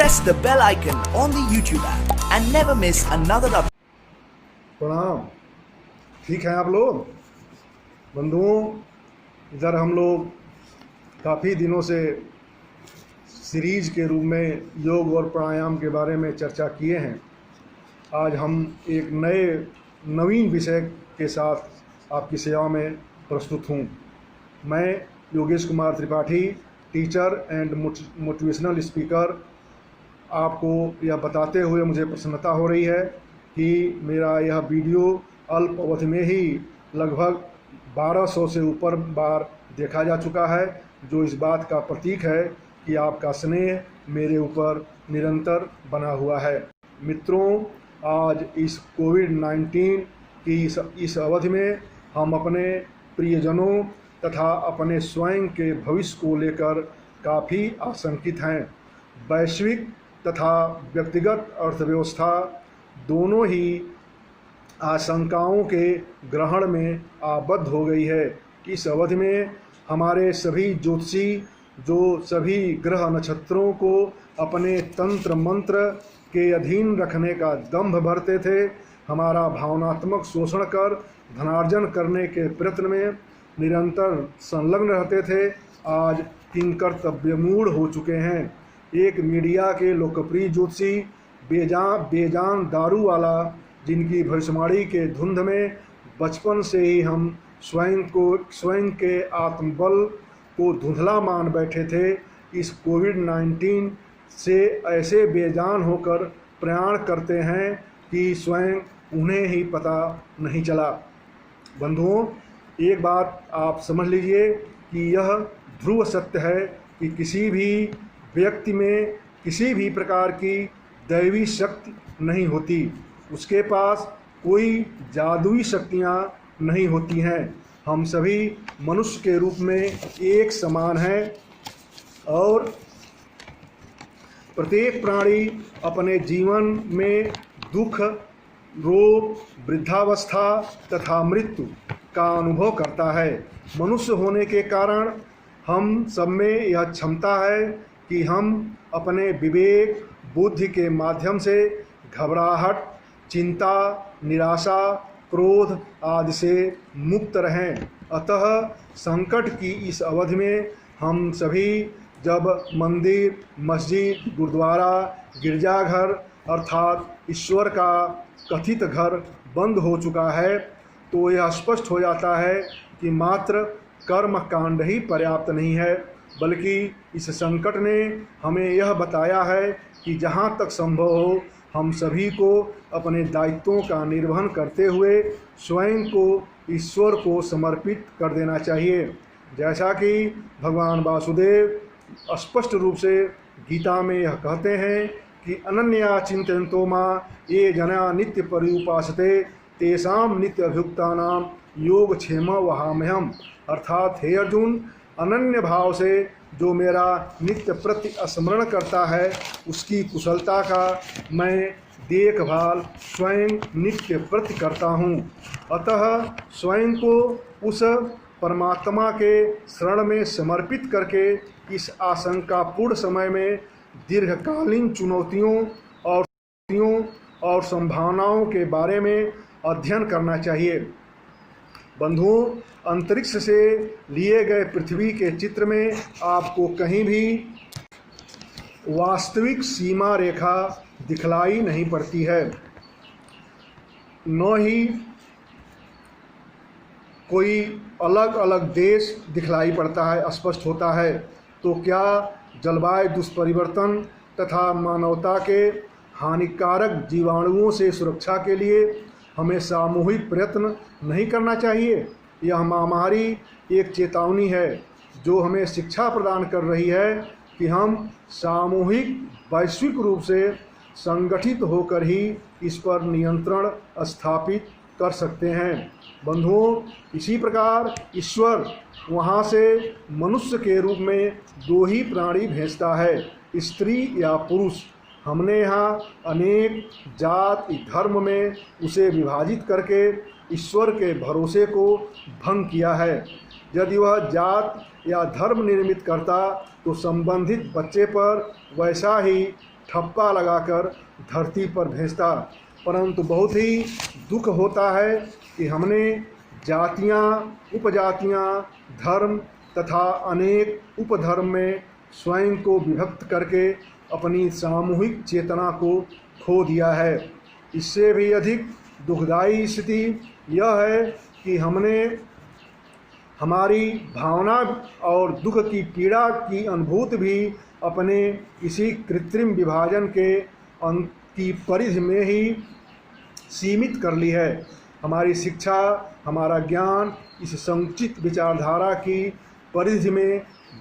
press the bell icon on the YouTube app and never miss another update. प्रणाम। ठीक हैं आप लोग बंधुओं। इधर हम लोग काफ़ी दिनों से सीरीज के रूप में योग और प्राणायाम के बारे में चर्चा किए हैं। आज हम एक नवीन विषय के साथ आपकी सेवा में प्रस्तुत हूँ। मैं Yogesh Kumar Tripathi, teacher and motivational speaker, आपको यह बताते हुए मुझे प्रसन्नता हो रही है कि मेरा यह वीडियो अल्प अवधि में ही लगभग 1200 से ऊपर बार देखा जा चुका है, जो इस बात का प्रतीक है कि आपका स्नेह मेरे ऊपर निरंतर बना हुआ है। मित्रों, आज इस कोविड-19 की इस अवधि में हम अपने प्रियजनों तथा अपने स्वयं के भविष्य को लेकर काफ़ी आशंकित हैं। वैश्विक तथा व्यक्तिगत अर्थव्यवस्था दोनों ही आशंकाओं के ग्रहण में आबद्ध हो गई है। इस अवधि में हमारे सभी ज्योतिषी जो सभी ग्रह नक्षत्रों को अपने तंत्र मंत्र के अधीन रखने का दंभ भरते थे, हमारा भावनात्मक शोषण कर धनार्जन करने के प्रयत्न में निरंतर संलग्न रहते थे, आज किंकर्तव्यमूढ़ हो चुके हैं। एक मीडिया के लोकप्रिय ज्योतिषी बेजान दारू वाला, जिनकी भविष्यवाणी के धुंध में बचपन से ही हम स्वयं के आत्मबल को धुंधला मान बैठे थे, इस कोविड-19 से ऐसे बेजान होकर प्रयाण करते हैं कि स्वयं उन्हें ही पता नहीं चला। बंधुओं, एक बात आप समझ लीजिए कि यह ध्रुव सत्य है कि किसी भी व्यक्ति में किसी भी प्रकार की दैवी शक्ति नहीं होती, उसके पास कोई जादुई शक्तियाँ नहीं होती हैं। हम सभी मनुष्य के रूप में एक समान हैं और प्रत्येक प्राणी अपने जीवन में दुख, रोग, वृद्धावस्था तथा मृत्यु का अनुभव करता है। मनुष्य होने के कारण हम सब में यह क्षमता है कि हम अपने विवेक बुद्धि के माध्यम से घबराहट, चिंता, निराशा, क्रोध आदि से मुक्त रहें। अतः संकट की इस अवधि में हम सभी जब मंदिर, मस्जिद, गुरुद्वारा, गिरजाघर अर्थात ईश्वर का कथित घर बंद हो चुका है, तो यह स्पष्ट हो जाता है कि मात्र कर्म कांड ही पर्याप्त नहीं है, बल्कि इस संकट ने हमें यह बताया है कि जहाँ तक संभव हो हम सभी को अपने दायित्वों का निर्वहन करते हुए स्वयं को ईश्वर को समर्पित कर देना चाहिए। जैसा कि भगवान वासुदेव स्पष्ट रूप से गीता में यह कहते हैं कि अनन्या चिंतयन्तो मां ये जना नित्य पर्युपासते तेषां नित्य अभियुक्तानां योगक्षेम वहाम्यहम्। अर्थात हे अर्जुन, अनन्य भाव से जो मेरा नित्य प्रति स्मरण करता है, उसकी कुशलता का मैं देखभाल स्वयं नित्य प्रति करता हूँ। अतः स्वयं को उस परमात्मा के शरण में समर्पित करके इस आशंकापूर्ण समय में दीर्घकालीन चुनौतियों और संभावनाओं के बारे में अध्ययन करना चाहिए। बंधुओं, अंतरिक्ष से लिए गए पृथ्वी के चित्र में आपको कहीं भी वास्तविक सीमा रेखा दिखलाई नहीं पड़ती है, न ही कोई अलग अलग देश दिखलाई पड़ता है, स्पष्ट होता है। तो क्या जलवायु दुष्परिवर्तन तथा मानवता के हानिकारक जीवाणुओं से सुरक्षा के लिए हमें सामूहिक प्रयत्न नहीं करना चाहिए? यह महामारी एक चेतावनी है जो हमें शिक्षा प्रदान कर रही है कि हम सामूहिक वैश्विक रूप से संगठित होकर ही इस पर नियंत्रण स्थापित कर सकते हैं। बंधुओं, इसी प्रकार ईश्वर वहाँ से मनुष्य के रूप में दो ही प्राणी भेजता है, स्त्री या पुरुष। हमने यहाँ अनेक जात धर्म में उसे विभाजित करके ईश्वर के भरोसे को भंग किया है। यदि वह जात या धर्म निर्मित करता तो संबंधित बच्चे पर वैसा ही ठप्पा लगाकर धरती पर भेजता। परंतु बहुत ही दुख होता है कि हमने जातियाँ, उपजातियाँ, धर्म तथा अनेक उपधर्म में स्वयं को विभक्त करके अपनी सामूहिक चेतना को खो दिया है। इससे भी अधिक दुखदायी स्थिति यह है कि हमने हमारी भावना और दुख की पीड़ा की अनुभूति भी अपने इसी कृत्रिम विभाजन की परिधि में ही सीमित कर ली है। हमारी शिक्षा, हमारा ज्ञान इस संकुचित विचारधारा की परिधि में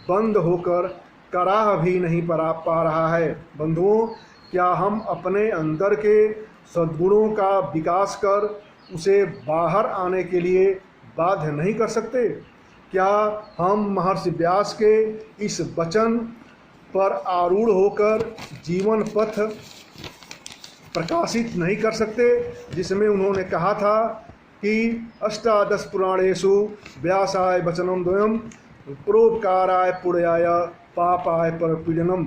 बंद होकर कराह भी नहीं पा रहा है। बंधुओं, क्या हम अपने अंदर के सद्गुणों का विकास कर उसे बाहर आने के लिए बाध्य नहीं कर सकते? क्या हम महर्षि व्यास के इस वचन पर आरूढ़ होकर जीवन पथ प्रकाशित नहीं कर सकते, जिसमें उन्होंने कहा था कि अष्टादश पुराणेषु व्यासाय वचनम द्वयम परोपकाराय पुण्याय पापाय परपीडनम।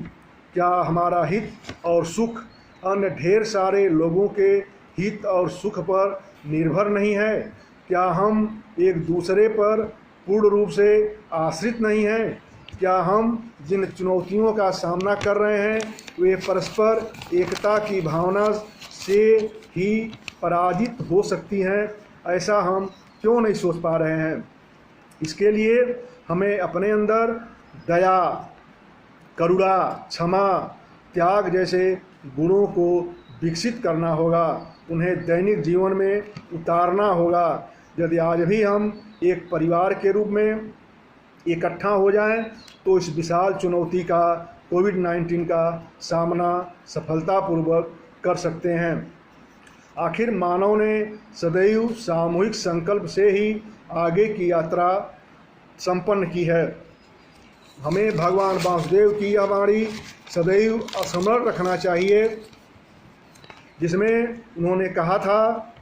क्या हमारा हित और सुख अन्य ढेर सारे लोगों के हित और सुख पर निर्भर नहीं है? क्या हम एक दूसरे पर पूर्ण रूप से आश्रित नहीं हैं? क्या हम जिन चुनौतियों का सामना कर रहे हैं वे परस्पर एकता की भावना से ही पराजित हो सकती हैं? ऐसा हम क्यों नहीं सोच पा रहे हैं? इसके लिए हमें अपने अंदर दया, करुणा, क्षमा, त्याग जैसे गुणों को विकसित करना होगा, उन्हें दैनिक जीवन में उतारना होगा। यदि आज भी हम एक परिवार के रूप में इकट्ठा हो जाएं, तो इस विशाल चुनौती का कोविड-19 का सामना सफलतापूर्वक कर सकते हैं। आखिर मानव ने सदैव सामूहिक संकल्प से ही आगे की यात्रा संपन्न की है। हमें भगवान वासुदेव की यह वाणी सदैव स्मरण रखना चाहिए, जिसमें उन्होंने कहा था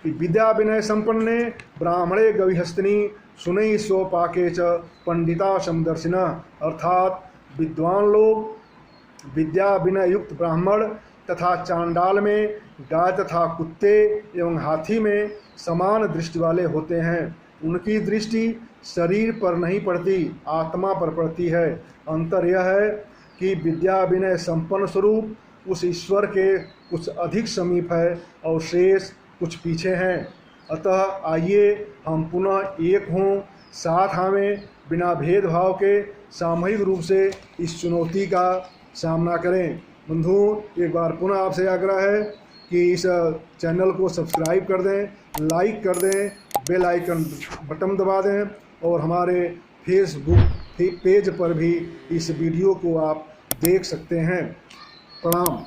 कि विद्या विनय संपन्ने ब्राह्मणे गविहस्तिनी सुनई स्वपाके च पंडिता समदर्शिना। अर्थात विद्वान लोग विद्या विनय युक्त ब्राह्मण तथा चांडाल में गाय तथा कुत्ते एवं हाथी में समान दृष्टि वाले होते हैं। उनकी दृष्टि शरीर पर नहीं पड़ती, आत्मा पर पड़ती है। अंतर यह है कि विद्या विनय संपन्न स्वरूप उस ईश्वर के कुछ अधिक समीप है और शेष कुछ पीछे हैं। अतः आइए हम पुनः एक हों, साथ हमें बिना भेदभाव के सामूहिक रूप से इस चुनौती का सामना करें। बंधुओं, एक बार पुनः आपसे आग्रह है कि इस चैनल को सब्सक्राइब कर दें, लाइक कर दें, बेल आइकन बटन दबा दें और हमारे फेसबुक पेज पर भी इस वीडियो को आप देख सकते हैं। प्रणाम।